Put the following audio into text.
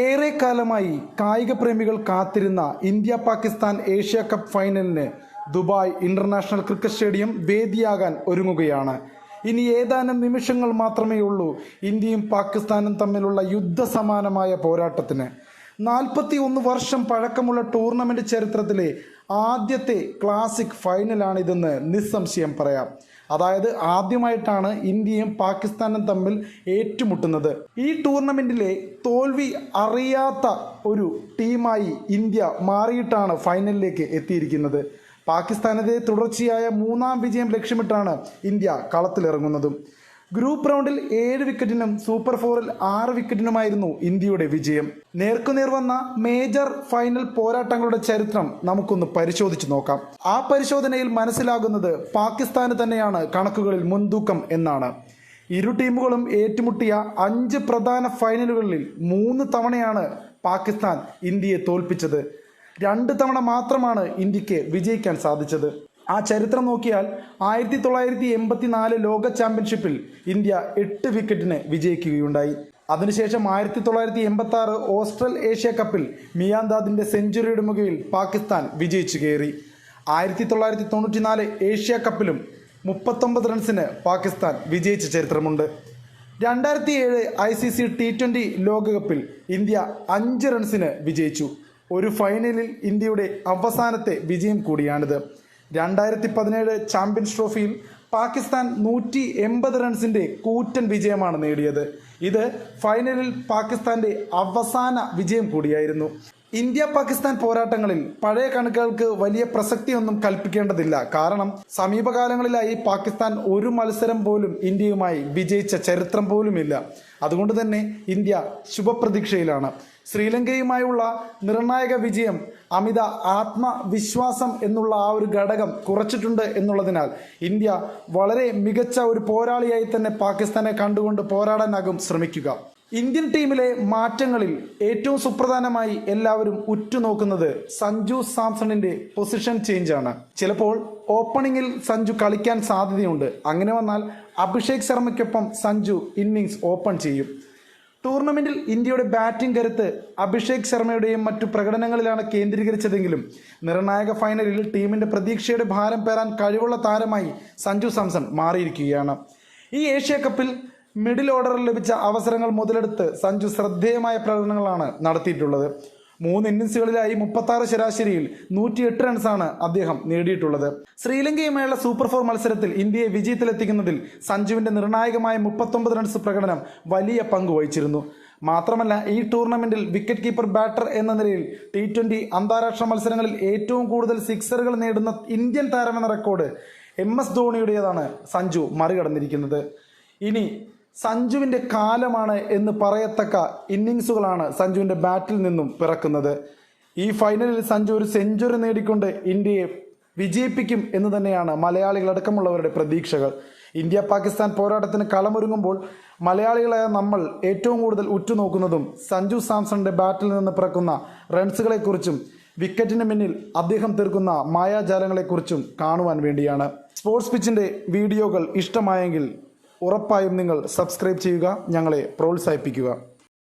ഏറെക്കാലമായി കായിക പ്രേമികൾ കാത്തിരുന്ന ഇന്ത്യ പാകിസ്ഥാൻ ഏഷ്യ കപ്പ് ഫൈനലിന് ദുബായ് ഇന്റർനാഷണൽ ക്രിക്കറ്റ് സ്റ്റേഡിയം വേദിയാകാൻ ഒരുങ്ങുകയാണ്. ഇനി ഏതാനും നിമിഷങ്ങൾ മാത്രമേ ഉള്ളൂ ഇന്ത്യയും പാകിസ്ഥാനും തമ്മിലുള്ള യുദ്ധസമാനമായ പോരാട്ടത്തിന്. 41 വർഷം പഴക്കമുള്ള ടൂർണമെന്റ് ചരിത്രത്തിലെ ആദ്യത്തെ ക്ലാസിക് ഫൈനലാണിതെന്ന് നിസ്സംശയം പറയാം. അതായത് ആദ്യമായിട്ടാണ് ഇന്ത്യയും പാകിസ്ഥാനും തമ്മിൽ ഏറ്റുമുട്ടുന്നത്. ഈ ടൂർണമെന്റിലെ തോൽവി അറിയാത്ത ഒരു ടീമായി ഇന്ത്യ മാറിയിട്ടാണ് ഫൈനലിലേക്ക് എത്തിയിരിക്കുന്നത്. പാകിസ്ഥാനെതിരെ തുടർച്ചയായ 3ാം വിജയം ലക്ഷ്യമിട്ടാണ് ഇന്ത്യ കളത്തിലിറങ്ങുന്നതും. ഗ്രൂപ്പ് റൗണ്ടിൽ 7 വിക്കറ്റിനും സൂപ്പർ 4-ൽ 6 വിക്കറ്റിനുമായിരുന്നു ഇന്ത്യയുടെ വിജയം. നേർക്കുനേർ വന്ന മേജർ ഫൈനൽ പോരാട്ടങ്ങളുടെ ചരിത്രം നമുക്കൊന്ന് പരിശോധിച്ചു നോക്കാം. ആ പരിശോധനയിൽ മനസ്സിലാകുന്നത് പാകിസ്ഥാന് തന്നെയാണ് കണക്കുകളിൽ മുൻതൂക്കം എന്നാണ്. ഇരു ടീമുകളും ഏറ്റുമുട്ടിയ 5 പ്രധാന ഫൈനലുകളിൽ 3 തവണയാണ് പാകിസ്ഥാൻ ഇന്ത്യയെ തോൽപ്പിച്ചത്. 2 തവണ മാത്രമാണ് ഇന്ത്യക്ക് വിജയിക്കാൻ സാധിച്ചത്. ആ ചരിത്രം നോക്കിയാൽ 1984 ലോക ചാമ്പ്യൻഷിപ്പിൽ ഇന്ത്യ 8 വിക്കറ്റിന് വിജയിക്കുകയുണ്ടായി. അതിനുശേഷം 1986 ഓസ്ട്രൽ ഏഷ്യ കപ്പിൽ മിയാന്താദിന്റെ സെഞ്ചുറിയുടെ മുകളിൽ പാകിസ്ഥാൻ വിജയിച്ചു കയറി. 1994 ഏഷ്യ കപ്പിലും 39 റൺസിന് പാകിസ്ഥാൻ വിജയിച്ച ചരിത്രമുണ്ട്. 2007 ICC T20 ലോകകപ്പിൽ ഇന്ത്യ 5 റൺസിന് വിജയിച്ചു. ഒരു ഫൈനലിൽ ഇന്ത്യയുടെ അവസാനത്തെ വിജയം കൂടിയാണിത്. 2017 ചാമ്പ്യൻസ് ട്രോഫിയിൽ പാകിസ്ഥാൻ 180 റൺസിന്റെ കൂറ്റൻ വിജയമാണ് നേടിയത്. ഇത് ഫൈനലിൽ പാകിസ്ഥാന്റെ അവസാന വിജയം കൂടിയായിരുന്നു. ഇന്ത്യ പാകിസ്ഥാൻ പോരാട്ടങ്ങളിൽ പഴയ കണക്കുകൾക്ക് വലിയ പ്രസക്തിയൊന്നും കൽപ്പിക്കേണ്ടതില്ല. കാരണം സമീപകാലങ്ങളിലായി പാകിസ്ഥാൻ ഒരു മത്സരം പോലും ഇന്ത്യയുമായി വിജയിച്ച ചരിത്രം പോലുമില്ല. അതുകൊണ്ട് തന്നെ ഇന്ത്യ ശുഭപ്രതീക്ഷയിലാണ്. ശ്രീലങ്കയുമായുള്ള നിർണായക വിജയം അമിത ആത്മവിശ്വാസം എന്നുള്ള ആ ഒരു ഘടകം കുറച്ചിട്ടുണ്ട് എന്നുള്ളതിനാൽ ഇന്ത്യ വളരെ മികച്ച ഒരു പോരാളിയായി തന്നെ പാകിസ്ഥാനെ കണ്ടുകൊണ്ട് പോരാടാനാകും ശ്രമിക്കുക. ഇന്ത്യൻ ടീമിലെ മാറ്റങ്ങളിൽ ഏറ്റവും സുപ്രധാനമായി എല്ലാവരും ഉറ്റുനോക്കുന്നത് സഞ്ജു സാംസണിന്റെ പൊസിഷൻ ചേഞ്ച് ആണ്. ചിലപ്പോൾ ഓപ്പണിംഗിൽ സഞ്ജു കളിക്കാൻ സാധ്യതയുണ്ട്. അങ്ങനെ വന്നാൽ അഭിഷേക് ശർമ്മയ്ക്കൊപ്പം സഞ്ജു ഇന്നിംഗ്സ് ഓപ്പൺ ചെയ്യും. ടൂർണമെന്റിൽ ഇന്ത്യയുടെ ബാറ്റിംഗ് കരുത്ത് അഭിഷേക് ശർമ്മയുടെയും മറ്റു പ്രകടനങ്ങളിലാണ് കേന്ദ്രീകരിച്ചതെങ്കിലും നിർണായക ഫൈനലിൽ ടീമിന്റെ പ്രതീക്ഷയുടെ ഭാരം പേറാൻ കഴിവുള്ള താരമായി സഞ്ജു സാംസൺ മാറിയിരിക്കുകയാണ്. ഈ ഏഷ്യ കപ്പിൽ മിഡിൽ ഓർഡറിൽ ലഭിച്ച അവസരങ്ങൾ മുതലെടുത്ത് സഞ്ജു ശ്രദ്ധേയമായ പ്രകടനങ്ങളാണ് നടത്തിയിട്ടുള്ളത്. 3 ഇന്നിംഗ്സുകളിലായി 36 ശരാശരിയിൽ 108 റൺസാണ് അദ്ദേഹം നേടിയിട്ടുള്ളത്. ശ്രീലങ്കയുമായുള്ള സൂപ്പർ 4 മത്സരത്തിൽ ഇന്ത്യയെ വിജയത്തിലെത്തിക്കുന്നതിൽ സഞ്ജുവിന്റെ നിർണായകമായ 39 റൺസ് പ്രകടനം വലിയ പങ്ക് വഹിച്ചിരുന്നു. മാത്രമല്ല ഈ ടൂർണമെന്റിൽ വിക്കറ്റ് കീപ്പർ ബാറ്റർ എന്ന നിലയിൽ T20 അന്താരാഷ്ട്ര മത്സരങ്ങളിൽ ഏറ്റവും കൂടുതൽ സിക്സറുകൾ നേടുന്ന ഇന്ത്യൻ താരമെന്ന റെക്കോർഡ് MS ധോണിയുടേതാണ് സഞ്ജു മറികടന്നിരിക്കുന്നത്. ഇനി സഞ്ജുവിന്റെ കാലമാണ് എന്ന് പറയത്തക്ക ഇന്നിംഗ്സുകളാണ് സഞ്ജുവിന്റെ ബാറ്റിൽ നിന്നും പിറക്കുന്നത്. ഈ ഫൈനലിൽ സഞ്ജു ഒരു സെഞ്ചുറി നേടിക്കൊണ്ട് ഇന്ത്യയെ വിജയിപ്പിക്കും എന്ന് തന്നെയാണ് മലയാളികളടക്കമുള്ളവരുടെ പ്രതീക്ഷകൾ. ഇന്ത്യ പാകിസ്ഥാൻ പോരാട്ടത്തിന് കളമൊരുങ്ങുമ്പോൾ മലയാളികളായ നമ്മൾ ഏറ്റവും കൂടുതൽ ഉറ്റുനോക്കുന്നതും സഞ്ജു സാംസണിന്റെ ബാറ്റിൽ നിന്ന് പിറക്കുന്ന റൺസുകളെക്കുറിച്ചും വിക്കറ്റിന് മുന്നിൽ അദ്ദേഹം തീർക്കുന്ന മായാജാലങ്ങളെക്കുറിച്ചും കാണുവാൻ വേണ്ടിയാണ്. സ്പോർട്സ് പിച്ചിന്റെ വീഡിയോകൾ ഇഷ്ടമായെങ്കിൽ ഉറപ്പായും നിങ്ങൾ സബ്സ്ക്രൈബ് ചെയ്യുക, ഞങ്ങളെ പ്രോത്സാഹിപ്പിക്കുക.